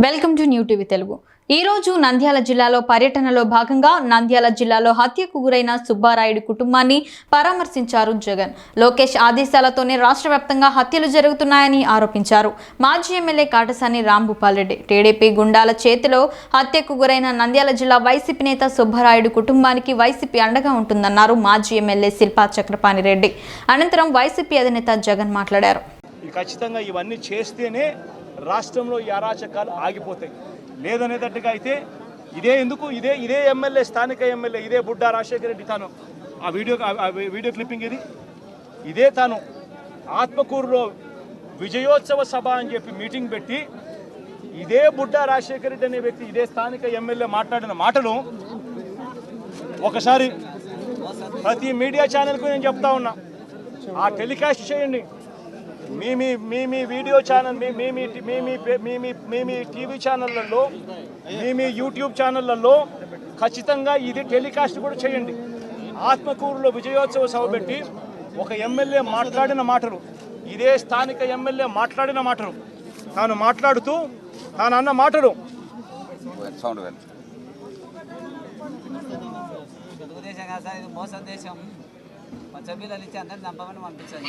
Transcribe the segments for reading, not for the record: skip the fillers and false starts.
Welcome to new TV Telugu. ఈ రోజు నంద్యాల జిల్లాలో పర్యటనలో భాగంగా నంద్యాల జిల్లాలో హత్యకు గురైన సుబ్బారాయుడు కుటుంబాన్ని పరామర్శించారు జగన్. లోకేష్ ఆదేశాలతోనే రాష్ట్ర వ్యాప్తంగా హత్యలు జరుగుతున్నాయని ఆరోపించారు. మాజీ ఎమ్మెల్యే కాటసాని రాంభూపాల్ రెడ్డి టీడీపీ గుండాల చేతిలో హత్యకు గురైన నంద్యాల జిల్లా వైసీపీ నేత సుబ్బారాయుడు కుటుంబానికి వైసీపీ అండగా ఉంటుందన్నారు మాజీ ఎమ్మెల్యే శిల్పా చక్రపాణి రెడ్డి. అనంతరం వైసీపీ అధినేత జగన్ మాట్లాడారు. ఖచ్చితంగా ఇవన్నీ చేస్తేనే రాష్ట్రంలో ఈ అరాచకాలు ఆగిపోతాయి. లేదనేటట్టుగా అయితే ఇదే ఎమ్మెల్యే, స్థానిక ఎమ్మెల్యే, ఇదే బుడ్డా రాజశేఖర రెడ్డి తాను ఆ వీడియో క్లిప్పింగ్ ఇదే తాను ఆత్మకూరులో విజయోత్సవ సభ అని చెప్పి మీటింగ్ పెట్టి ఇదే బుడ్డా రాజశేఖర రెడ్డి అనే వ్యక్తి, ఇదే స్థానిక ఎమ్మెల్యే మాట్లాడిన మాటలు ఒకసారి ప్రతి మీడియా ఛానల్కు నేను చెప్తా ఉన్నా, ఆ టెలికాస్ట్ చేయండి. మీ వీడియో ఛానల్, మీ టీవీ ఛానళ్ళల్లో, మీ యూట్యూబ్ ఛానళ్ళల్లో ఖచ్చితంగా ఇది టెలికాస్ట్ కూడా చేయండి. ఆత్మకూరులో విజయోత్సవ సభ పెట్టి ఒక ఎమ్మెల్యే మాట్లాడిన మాటలు, ఇదే స్థానిక ఎమ్మెల్యే మాట్లాడిన మాటలు, తాను మాట్లాడుతూ తాను అన్న మాటలు మోసం దేశం పచ్చబిల్లలు ఇచ్చి అందరిని చంపమని పంపించాలి.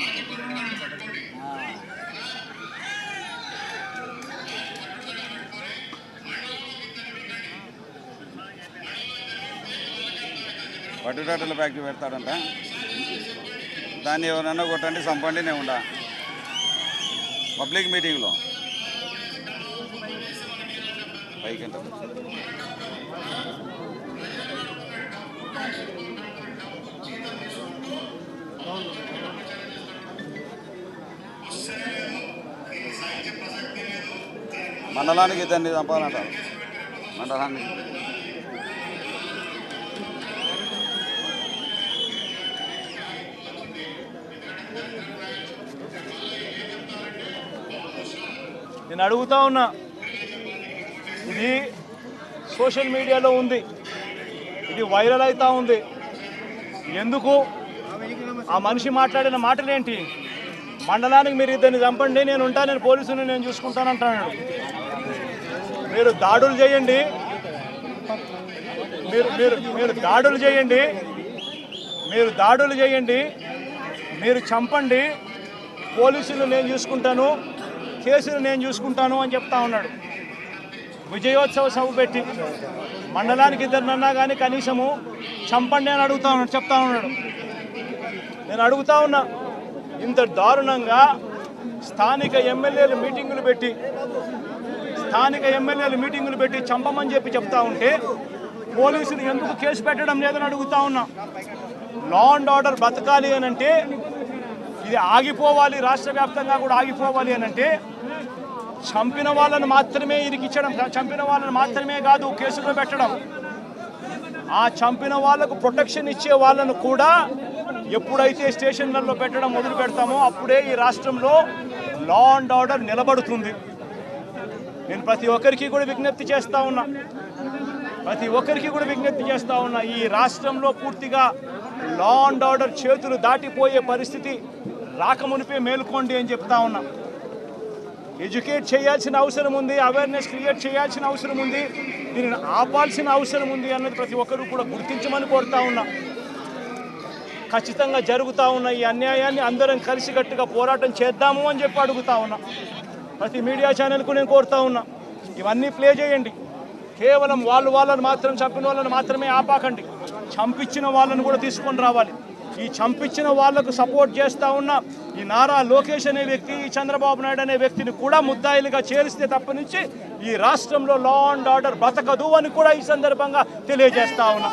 పట్టుటాటల ఫ్యాక్టరీ పెడతాడంట, దాన్ని ఎవరన్నా కొట్టండి చంపండి నేను ఉండా పబ్లిక్ మీటింగ్లో పైకి ఎంత మండలానికి ఇద్దరిని చంపాలంటారు. మండలానికి నేను అడుగుతా ఉన్నా, ఇది సోషల్ మీడియాలో ఉంది, ఇది వైరల్ అవుతా ఉంది. ఎందుకు ఆ మనిషి మాట్లాడిన మాటలేంటి? మండలానికి మీరు ఇద్దరిని చంపండి, నేను ఉంటాను, నేను పోలీసుని నేను చూసుకుంటాను అంటాను. మీరు దాడులు చేయండి, మీరు దాడులు చేయండి, మీరు చంపండి, పోలీసులు నేను చూసుకుంటాను, కేసులు నేను చూసుకుంటాను అని చెప్తా ఉన్నాడు. విజయోత్సవ సభ పెట్టి మండలానికి ఇద్దరినన్నా కానీ కనీసము చంపండి అని చెప్తా ఉన్నాడు. నేను అడుగుతా ఉన్నా, ఇంత దారుణంగా స్థానిక ఎమ్మెల్యేలు మీటింగులు పెట్టి చంపమని చెప్పి చెప్తా ఉంటే పోలీసులు ఎందుకు కేసు పెట్టడం లేదని అడుగుతా ఉన్నా. లా అండ్ ఆర్డర్ బతకాలి అని అంటే, ఇది ఆగిపోవాలి, రాష్ట్ర వ్యాప్తంగా కూడా ఆగిపోవాలి అని అంటే చంపిన వాళ్ళను మాత్రమే ఇరికించడం, చంపిన వాళ్ళని మాత్రమే కాదు కేసులో పెట్టడం, ఆ చంపిన వాళ్లకు ప్రొటెక్షన్ ఇచ్చే వాళ్ళను కూడా ఎప్పుడైతే స్టేషన్లలో పెట్టడం మొదలు పెడతామో అప్పుడే ఈ రాష్ట్రంలో లా అండ్ ఆర్డర్ నిలబడుతుంది. నేను ప్రతి ఒక్కరికి కూడా విజ్ఞప్తి చేస్తూ ఉన్నా, ఈ రాష్ట్రంలో పూర్తిగా లా అండ్ ఆర్డర్ చేతులు దాటిపోయే పరిస్థితి రాకమునిపే మేలుకోండి అని చెప్తా ఉన్నా. ఎడ్యుకేట్ చేయాల్సిన అవసరం ఉంది, అవేర్నెస్ క్రియేట్ చేయాల్సిన అవసరం ఉంది, దీనిని ఆపాల్సిన అవసరం ఉంది అన్నది ప్రతి ఒక్కరూ కూడా గుర్తించమని కోరుతా ఉన్నా. ఖచ్చితంగా జరుగుతూ ఉన్న ఈ అన్యాయాన్ని అందరం కలిసికట్టుగా పోరాటం చేద్దాము అని చెప్పి అడుగుతా ఉన్నా. ప్రతి మీడియా ఛానల్కు నేను కోరుతా ఉన్నా, ఇవన్నీ ప్లే చేయండి. కేవలం వాళ్ళని మాత్రం, చంపిన వాళ్ళని మాత్రమే ఆపాకండి, చంపించిన వాళ్ళను కూడా తీసుకొని రావాలి. ఈ చంపించిన వాళ్లకు సపోర్ట్ చేస్తూ ఉన్న ఈ నారా లోకేష్ అనే వ్యక్తి, ఈ చంద్రబాబు నాయుడు అనే వ్యక్తిని కూడా ముద్దాయిలుగా చేరిస్తే తప్ప నుంచి ఈ రాష్ట్రంలో లా అండ్ ఆర్డర్ బతకదు అని కూడా ఈ సందర్భంగా తెలియజేస్తా ఉన్నా.